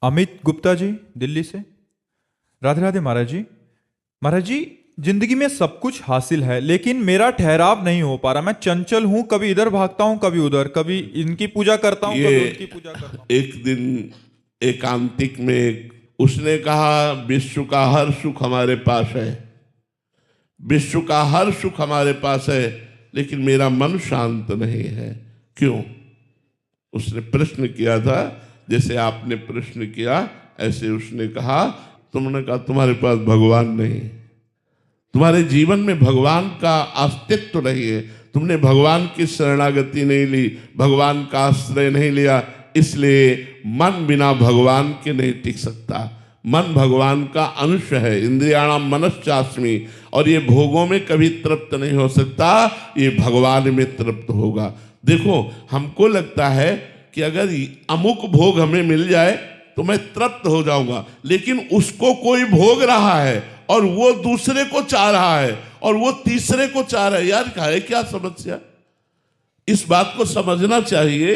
अमित गुप्ता जी, दिल्ली से। राधे राधे महाराज जी। महाराज जी, जिंदगी में सब कुछ हासिल है लेकिन मेरा ठहराव नहीं हो पा रहा। मैं चंचल हूं, कभी इधर भागता हूं, कभी उधर, कभी इनकी पूजा करता हूं, कभी उनकी पूजा करता हूं। एक दिन एकांतिक में उसने कहा, विश्व का हर सुख हमारे पास है, विश्व का हर सुख हमारे पास है, लेकिन मेरा मन शांत नहीं है। क्यों? उसने प्रश्न किया था, जैसे आपने प्रश्न किया ऐसे उसने कहा। तुमने कहा तुम्हारे पास भगवान नहीं, तुम्हारे जीवन में भगवान का अस्तित्व नहीं है, तुमने भगवान की शरणागति नहीं ली, भगवान का आश्रय नहीं लिया, इसलिए मन बिना भगवान के नहीं टिक सकता। मन भगवान का अंश है, इंद्रियाणाम मनश्चास्मि, और ये भोगों में कभी तृप्त नहीं हो सकता, ये भगवान में तृप्त होगा। देखो, हमको लगता है कि अगर अमुक भोग हमें मिल जाए तो मैं तृप्त हो जाऊंगा, लेकिन उसको कोई भोग रहा है और वो दूसरे को चाह रहा है और वो तीसरे को चाह रहा है। यार है क्या समस्या? इस बात को समझना चाहिए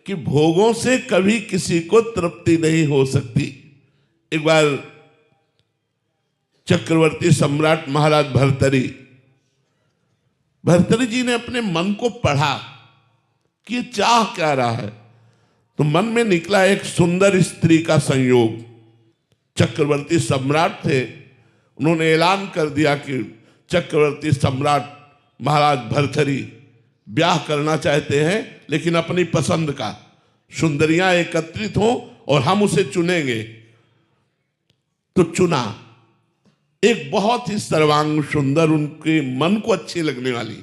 कि भोगों से कभी किसी को तृप्ति नहीं हो सकती। एक बार चक्रवर्ती सम्राट महाराज भर्तरी जी ने अपने मन को पढ़ा कि ये चाह क्या रहा है, तो मन में निकला एक सुंदर स्त्री का संयोग। चक्रवर्ती सम्राट थे, उन्होंने ऐलान कर दिया कि चक्रवर्ती सम्राट महाराज भर्तरी ब्याह करना चाहते हैं, लेकिन अपनी पसंद का, सुंदरियां एकत्रित हों और हम उसे चुनेंगे। तो चुना एक बहुत ही सर्वांग सुंदर, उनके मन को अच्छी लगने वाली,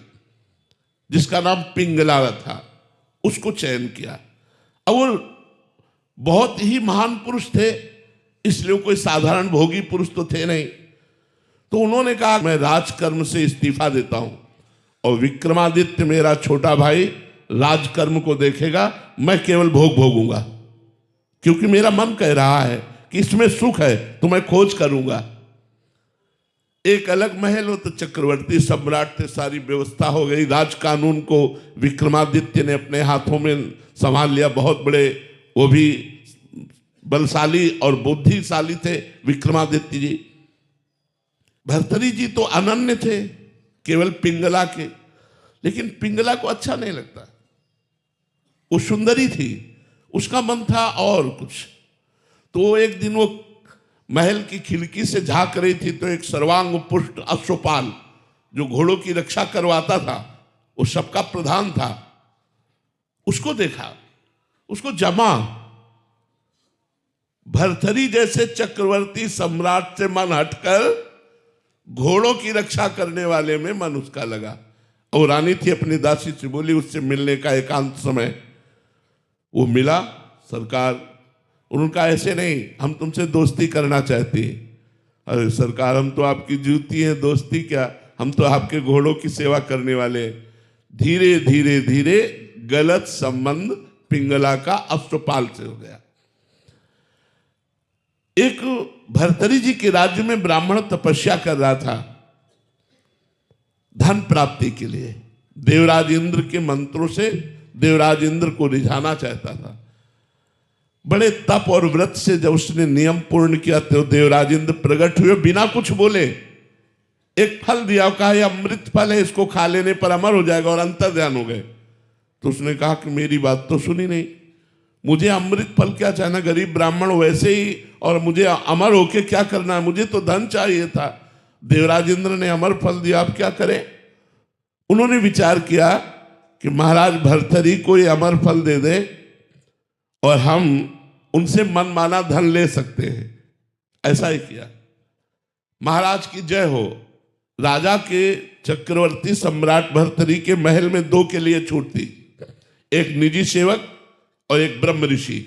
जिसका नाम पिंगला था, उसको चयन किया। अब वो बहुत ही महान पुरुष थे, इसलिए कोई साधारण भोगी पुरुष तो थे नहीं। तो उन्होंने कहा मैं राजकर्म से इस्तीफा देता हूं और विक्रमादित्य मेरा छोटा भाई राजकर्म को देखेगा, मैं केवल भोग भोगूंगा, क्योंकि मेरा मन कह रहा है कि इसमें सुख है, तो मैं खोज करूंगा। एक अलग महल हो, तो चक्रवर्ती सम्राट थे, सारी व्यवस्था हो गई, राज कानून को विक्रमादित्य ने अपने हाथों में संभाल लिया। बहुत बड़े, वो भी बलशाली और बुद्धिशाली थे विक्रमादित्य जी। भर्तरी जी तो अनन्य थे केवल पिंगला के, लेकिन पिंगला को अच्छा नहीं लगता, वो सुंदरी थी, उसका मन था और कुछ। तो एक दिन वो महल की खिड़की से झांक रही थी, तो एक सर्वांग पुष्ट अश्वपाल जो घोड़ों की रक्षा करवाता था, वो सबका प्रधान था, उसको देखा, उसको जमा। भर्तरी जैसे चक्रवर्ती सम्राट से मन हटकर घोड़ों की रक्षा करने वाले में मन उसका लगा। और रानी थी, अपनी दासी से बोली, उससे मिलने का एकांत समय। वो मिला, सरकार, उनका ऐसे नहीं, हम तुमसे दोस्ती करना चाहती हैं। अरे सरकार, हम तो आपकी जूती हैं, दोस्ती क्या, हम तो आपके घोड़ों की सेवा करने वाले हैं। धीरे धीरे धीरे गलत संबंध पिंगला का अश्वपाल से हो गया। एक भर्तरी जी के राज्य में ब्राह्मण तपस्या कर रहा था धन प्राप्ति के लिए। देवराज इंद्र के मंत्रों से देवराज इंद्र को रिझाना चाहता था। बड़े तप और व्रत से जब उसने नियम पूर्ण किया, तो देवराज इंद्र प्रकट हुए, बिना कुछ बोले एक फल दिया, कहा यह अमृत फल है, इसको खा लेने पर अमर हो जाएगा, और अंतर्ध्यान हो गए। तो उसने कहा कि मेरी बात तो सुनी नहीं, मुझे अमृत फल क्या चाहना, गरीब ब्राह्मण वैसे ही, और मुझे अमर होके क्या करना है, मुझे तो धन चाहिए था। देवराज इंद्र ने अमर फल दिया, आप क्या करें? उन्होंने विचार किया कि महाराज भर्तरी को ये अमर फल दे दे और हम उनसे मनमाना धन ले सकते हैं। ऐसा ही किया। महाराज की जय हो। राजा के चक्रवर्ती सम्राट भर्तरी के महल में दो के लिए छूट थी, एक निजी सेवक और एक ब्रह्म ऋषि।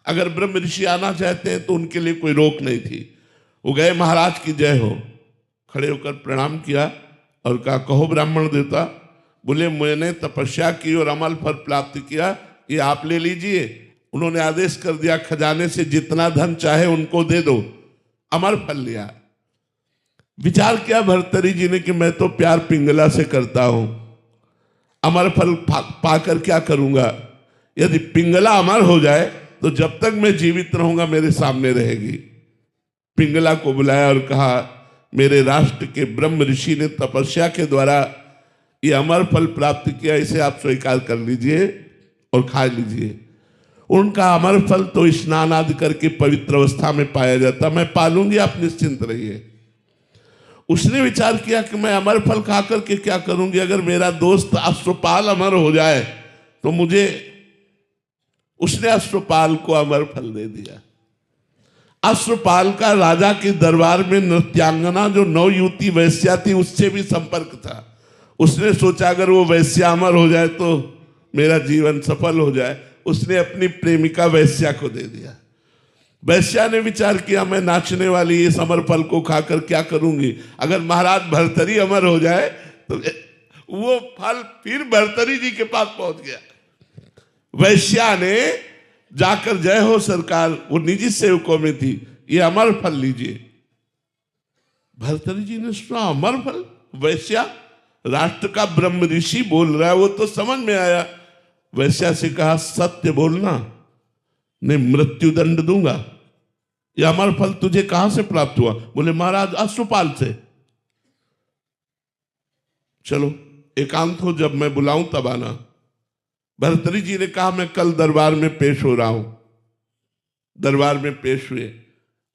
अगर ब्रह्म ऋषि आना चाहते हैं तो उनके लिए कोई रोक नहीं थी। वो गए, महाराज की जय हो, खड़े होकर प्रणाम किया और कहा, कहो ब्राह्मण देवता। बोले, मैंने तपस्या की और अमल फल प्राप्त किया, ये आप ले लीजिए। उन्होंने आदेश कर दिया, खजाने से जितना धन चाहे उनको दे दो। अमर फल लिया। विचार किया भर्तरी जी ने कि मैं तो प्यार पिंगला से करता हूं, अमर फल पाकर क्या करूंगा? यदि पिंगला अमर हो जाए तो जब तक मैं जीवित रहूंगा मेरे सामने रहेगी। पिंगला को बुलाया और कहा, मेरे राष्ट्र के ब्रह्म ऋषि ने तपस्या के द्वारा ये अमर फल प्राप्त किया, इसे आप स्वीकार कर लीजिए और खा लीजिए। उनका अमर फल तो स्नान आदि करके पवित्र अवस्था में पाया जाता, मैं पालूंगी, आप निश्चिंत रहिए। उसने विचार किया कि मैं अमर फल खा करके क्या करूंगी, अगर मेरा दोस्त अश्वपाल अमर हो जाए तो मुझे, उसने अश्वपाल को अमर फल दे दिया। अश्वपाल का राजा के दरबार में नृत्यांगना जो नवयुवती वैश्या थी उससे भी संपर्क था। उसने सोचा अगर वो वैश्या अमर हो जाए तो मेरा जीवन सफल हो जाए। उसने अपनी प्रेमिका वैश्या को दे दिया। वैश्या ने विचार किया, मैं नाचने वाली इस अमर फल को खाकर क्या करूंगी, अगर महाराज भर्तरी अमर हो जाए तो वो फल फिर भर्तरी जी के पास पहुंच गया। वैश्या ने जाकर, जय हो सरकार, वो निजी सेवकों में थी, ये अमर फल लीजिए। भर्तरी जी ने सुना अमर फल, वैश्या राष्ट्र का ब्रह्म ऋषि बोल रहा है, वो तो समझ में आया। वैश्या से कहा, सत्य बोलना, नहीं मृत्यु दंड दूंगा। ये अमर फल तुझे कहां से प्राप्त हुआ? बोले महाराज अश्वपाल से। चलो एकांत हो, जब मैं बुलाऊं तब आना। भर्तरी जी ने कहा, मैं कल दरबार में पेश हो रहा हूं। दरबार में पेश हुए,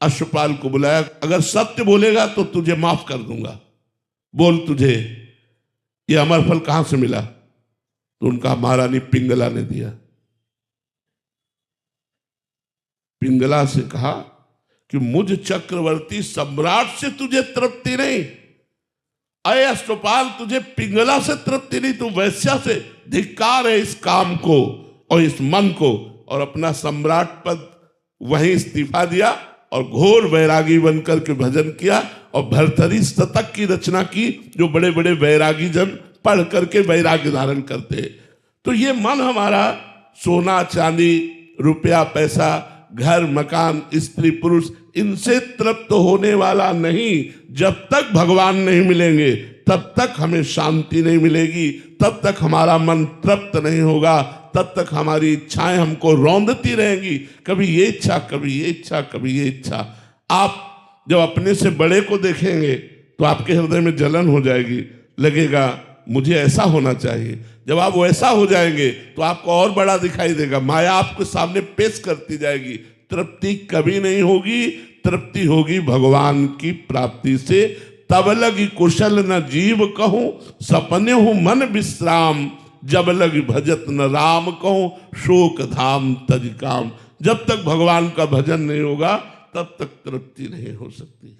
अश्वपाल को बुलाया, अगर सत्य बोलेगा तो तुझे माफ कर दूंगा, बोल तुझे ये अमर फल कहां से मिला? तो उनका महारानी पिंगला ने दिया। पिंगला से कहा कि मुझ चक्रवर्ती सम्राट से तुझे तृप्ति नहीं, अय अश्वपाल तुझे पिंगला से तृप्ति नहीं, तू वैश्या से। धिक्कार है इस काम को और इस मन को। और अपना सम्राट पद वहीं इस्तीफा दिया और घोर वैरागी बनकर के भजन किया और भर्तरी शतक की रचना की, जो बड़े बड़े वैरागी जन पढ़ करके वैराग्य धारण करते। तो ये मन हमारा सोना चांदी रुपया पैसा घर मकान स्त्री पुरुष इनसे तृप्त होने वाला नहीं। जब तक भगवान नहीं मिलेंगे तब तक हमें शांति नहीं मिलेगी, तब तक हमारा मन तृप्त नहीं होगा, तब तक हमारी इच्छाएं हमको रौंदती रहेंगी, कभी ये इच्छा कभी ये इच्छा कभी ये इच्छा। आप जब अपने से बड़े को देखेंगे तो आपके हृदय में जलन हो जाएगी, लगेगा मुझे ऐसा होना चाहिए। जब आप वैसा हो जाएंगे तो आपको और बड़ा दिखाई देगा, माया आपके सामने पेश करती जाएगी। तृप्ति कभी नहीं होगी, तृप्ति होगी भगवान की प्राप्ति से। तब लगी कुशल न जीव कहूं, सपने हूं मन विश्राम, जब लगी भजत न राम कहूं, शोक धाम तज काम। जब तक भगवान का भजन नहीं होगा तब तक तृप्ति नहीं हो सकती।